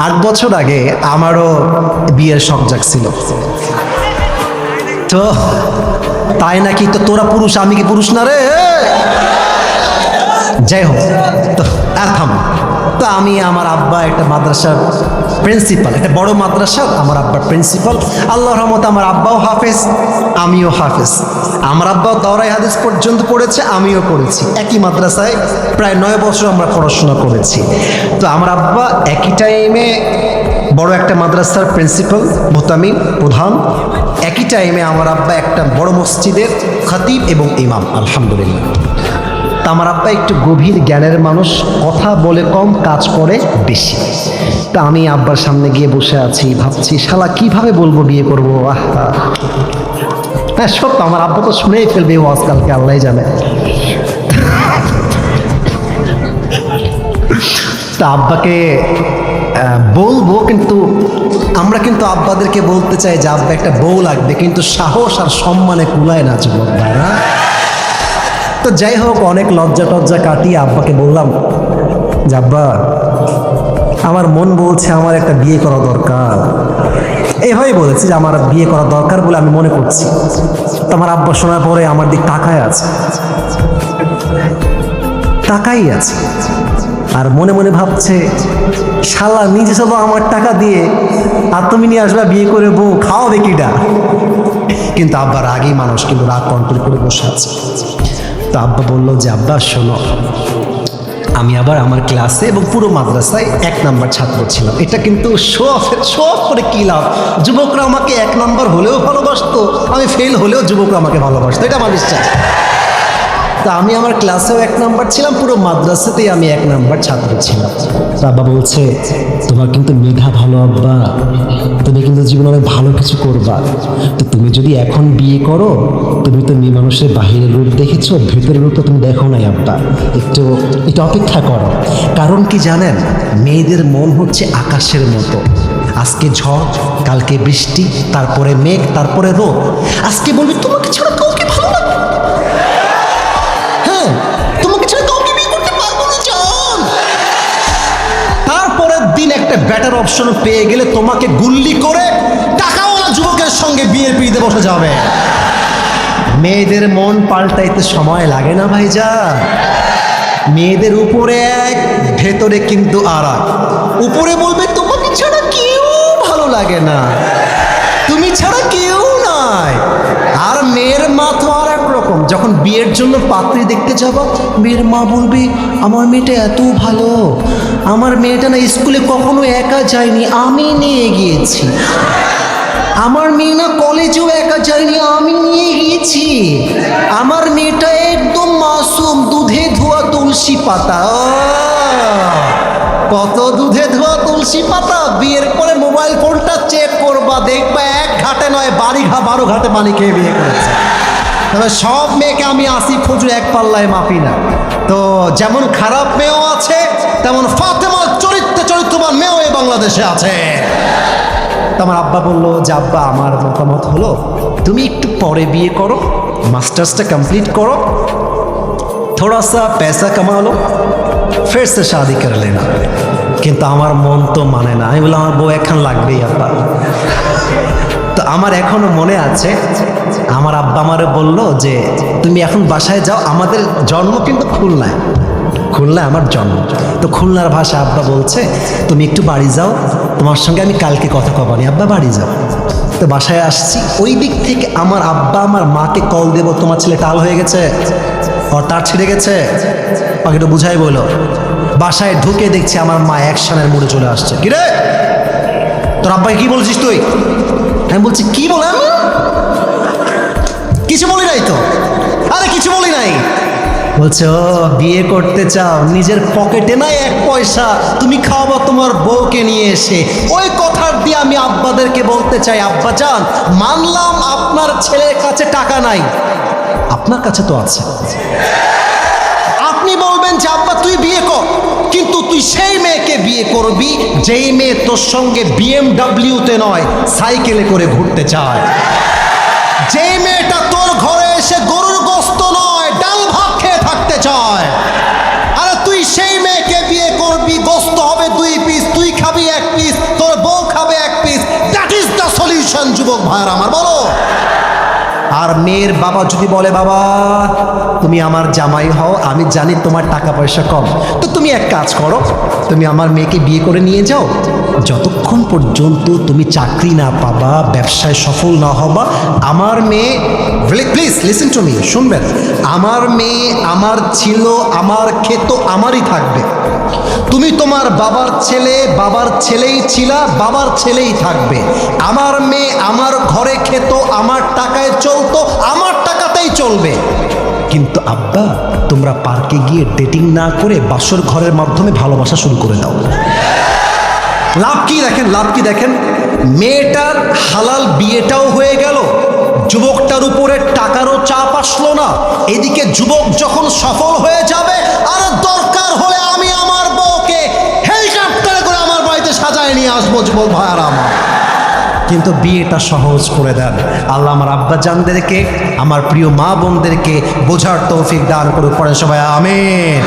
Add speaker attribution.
Speaker 1: 8 বছর আগে আমারও বিয়ের শখ জাগছিল। তো তাই নাকি? তো তোরা পুরুষ, আমি কি পুরুষ না রে? যাই হোক, তো আর থাম। তো আমি, আমার আব্বা একটা মাদ্রাসার প্রিন্সিপাল, একটা বড় মাদ্রাসার আমার আব্বার প্রিন্সিপাল। আল্লাহর রহমতে আমার আব্বাও হাফেজ, আমিও হাফেজ। আমার আব্বাও দাওরাই হাদিস পর্যন্ত পড়েছে, আমিও পড়েছি। একই মাদ্রাসায় প্রায় 9 বছর আমরা পড়াশোনা করেছি। তো আমার আব্বা একই টাইমে বড় একটা মাদ্রাসার প্রিন্সিপাল, মোতামিম, প্রধান। একই টাইমে আমার আব্বা একটা বড় মসজিদের খতিব এবং ইমাম, আলহামদুলিল্লাহ। তা আমার আব্বা একটু গভীর জ্ঞানের মানুষ, কথা বলে কম, কাজ করে বেশি। তা আমি আব্বার সামনে গিয়ে বসে আছি, ভাবছি শালা কিভাবে বলবো বিয়ে করবো। হ্যাঁ সত্য, আমার আব্বা তো শুনেই ফেলবে ও আজকালকে, আল্লাহ জানে। তা আব্বাকে বলবো, কিন্তু আমরা কিন্তু আব্বাদেরকে বলতে চাই যে আব্বা একটা বউ লাগবে, কিন্তু সাহস আর সম্মানে কুলায় না যুবক ভাইরা। তো যাই হোক, অনেক লজ্জা টজ্জা কাটিয়ে আব্বাকে বললাম যে আব্বা, আমার মন বলছে আমার একটা বিয়ে করা দরকার। এভাবেই বলেছি যে আমার বিয়ে করা দরকার বলে আমি মনে করছি। তো আমার আব্বা শোনার পরে আমার দিক তাকায় আছে, তাকাই আছে, আর মনে মনে ভাবছে শালা নিজে সব আমার টাকা দিয়ে, আর তুমি নিয়ে আসবা বিয়ে করে বউ, খাওয়াবে কিটা? কিন্তু আব্বা রাগী মানুষ, কিন্তু রাগ কন্ট্রোল করে বসে আছে। তো আব্বা বললো যে আব্বা শোনো, আমি আবার আমার ক্লাসে এবং পুরো মাদ্রাসায় 1 নাম্বার ছাত্র ছিলাম। এটা কিন্তু শো অফ করে কি লাভ? যুবকরা আমাকে 1 নাম্বার হলেও ভালোবাসতো, আমি ফেল হলেও যুবকরা আমাকে ভালোবাসতো, এটা আমার বিশ্বাস। তা আমি আমার ক্লাসেও 1 নাম্বার ছিলাম, পুরো মাদ্রাসাতেই আমি 1 নাম্বার ছাত্র ছিলাম। তো আব্বা বলছে তোমার কিন্তু মেধা ভালো আব্বা, তুমি কিন্তু জীবনে অনেক ভালো কিছু করবা। তো তুমি যদি এখন বিয়ে করো, তুমি তো মেয়ে মানুষের বাহিরের রূপ দেখেছো, ভেতরের রূপটা তুমি দেখো নাই আব্বা, একটু অপেক্ষা করো। কারণ কি জানেন, মেয়েদের মন হচ্ছে আকাশের মতো। আজকে ঝড়, কালকে বৃষ্টি, তারপরে মেঘ, তারপরে রোদ। আজকে বলবি তোমাকে ছাড়া কাউকে ভালো লাগে, হ্যাঁ তোমাকে ছাড়া কাউকে বিয়ে করতে পারবো না জান। তারপরের দিন একটা বেটার অপশন পেয়ে গেলে তোমাকে গুল্লি করে টাকাওয়ালা যুবকের সঙ্গে বিয়ের পিড়িতে বসে যাবে। মেয়েদের মন পাল্টাইতে সময় লাগে না ভাইজান। মেয়েদের উপরে এক, ভেতরে কিন্তু আর এক। উপরে বলবে তোমাকে ছাড়া কেউ ভালো লাগে না, তুমি ছাড়া কেউ নাই। আর মেয়ের মা তো আর একরকম, যখন বিয়ের জন্য পাত্রী দেখতে যাবো, মেয়ের মা বলবে আমার মেয়েটা এত ভালো, আমার মেয়েটা না স্কুলে কখনো একা যায়নি, আমি নিয়ে গিয়েছি। আমার মেয়ে না কলেজেও একা যায়নি, আমি নিয়ে গিয়েছি। আমার মেয়েটা একদম মাসুম, দুধে ধোয়া তুলসী পাতা। কত দুধে ধোয়া তুলসী পাতা! বিয়ের পরে মোবাইল ফোনটা চেক করবা, দেখবা 1 ঘাটে নয় 12 ঘাটে পানি খেয়ে বিয়ে করেছে। তবে সব মেয়েকে আমি আসি খুঁজু 1 পাল্লায় মাপি না। তো যেমন খারাপ মেয়েও আছে, তেমন ফাতেমা চরিত্রবান মেয়েও এই বাংলাদেশে আছে। আমার আব্বা বললো যে আব্বা আমার মতামত হলো তুমি একটু পরে বিয়ে করো, মাস্টার্সটা কমপ্লিট করো, थोड़ा सा पैसा कमा लो, फिर से शादी कर लेना। কিন্তু আমার মন তো মানে না। আমি বললাম আমার বউ এখন লাগবেই আব্বা। তো আমার এখনো মনে আছে, আমার আব্বা আমারে বললো যে তুমি এখন বাসায় যাও, আমাদের জন্ম কিন্তু খুলনায়, খুলনায় আমার জন্ম। তো খুলনার ভাষা আব্বা বলছে তুমি একটু বাড়ি যাও, তোমার সঙ্গে আমি কালকে কথা কবানি, আব্বা বাড়ি যাও। তো বাসায় আসছি, ওই দিক থেকে আমার আব্বা আমার মাকে কল দেব, তোমার ছেলে টাল হয়ে গেছে, ওর তার ছিঁড়ে গেছে, আমাকে একটু বুঝাই বলো। বাসায় ঢুকে দেখছি আমার মা অ্যাকশনের মোড়ে চলে আসছে। কিরে তোর আব্বাকে কি বলছিস তুই? আমি বলছি কি বললাম, কিছু বলি নাই তো। আরে কিছু বলি নাই। বলছে ও বিয়ে করতে চাও, নিজের পকেটে নাই 1 পয়সা, তুমি খাওয়াবো তোমার বউকে নিয়ে এসে। ওই কথার দিয়ে আমি আব্বাদেরকে বলতে চাই, আব্বা জান মানলাম আপনার ছেলের কাছে টাকা নাই, আপনার কাছে তো আছে। আপনি বলবেন যে আব্বা তুই বিয়ে কর, কিন্তু তুই সেই মেয়েকে বিয়ে করবি যেই মেয়ে তোর সঙ্গে BMW-তে নয় সাইকেলে করে ঘুরতে চায়, যেই মেয়েটা তোর ঘরে এসে গরুর গোস্ত নয় ডাল ভাত খেয়ে থাকতে চায়। আরে তুই সেই মেয়েকে বিয়ে করবি, গোস্ত হবে 2 পিস, তুই খাবি 1 পিস, তোর বউ খাবে এক piece. That is the solution যুবক ভাইয়ের আমার, বলো। আর মেয়ের বাবা যদি বলে, বাবা তুমি আমার জামাই হও, আমি জানি তোমার টাকা পয়সা কম, তো তুমি এক কাজ করো, তুমি আমার মেয়েকে বিয়ে করে নিয়ে যাও, যতক্ষণ পর্যন্ত তুমি চাকরি না পাবা, ব্যবসায় সফল না হবা, আমার মেয়ে, প্লিজ লিসেন টু মি, শুনবেন, আমার মেয়ে আমার ছিল, আমার খেত আমারই থাকবে। তুমি তোমার বাবার ছেলে, বাবার ছেলেই ছিলা, বাবার ছেলেই থাকবে। আমার মেয়ে আমার ঘরে খেত, আমার টাকায় চলতো, আমার টাকাতেই চলবে। কিন্তু আব্বা, তোমরা পার্কে গিয়ে ডেটিং না করে বাসর ঘরের মাধ্যমে ভালোবাসা শুরু করে দাও। লাভ কি দেখেন, লাভ কি দেখেন, মেয়েটার হালাল বিয়েটাও হয়ে গেল, যুবকটার উপরে টাকারও চাপ আসলো না। এদিকে যুবক যখন সফল হয়ে যাবে, আর দরকার হলে আমি আমার বউকে হেলিকপ্টারে করে আমার বাড়িতে সাজায় নিয়ে আসবো যুবক ভাইয়ারা আমার। কিন্তু বিয়েটা সহজ করে দেন আল্লাহ। আমার আব্বা জানদেরকে, আমার প্রিয় মা বোনদেরকে বোঝার তৌফিক দান করুক, পড়েন সবাই আমিন।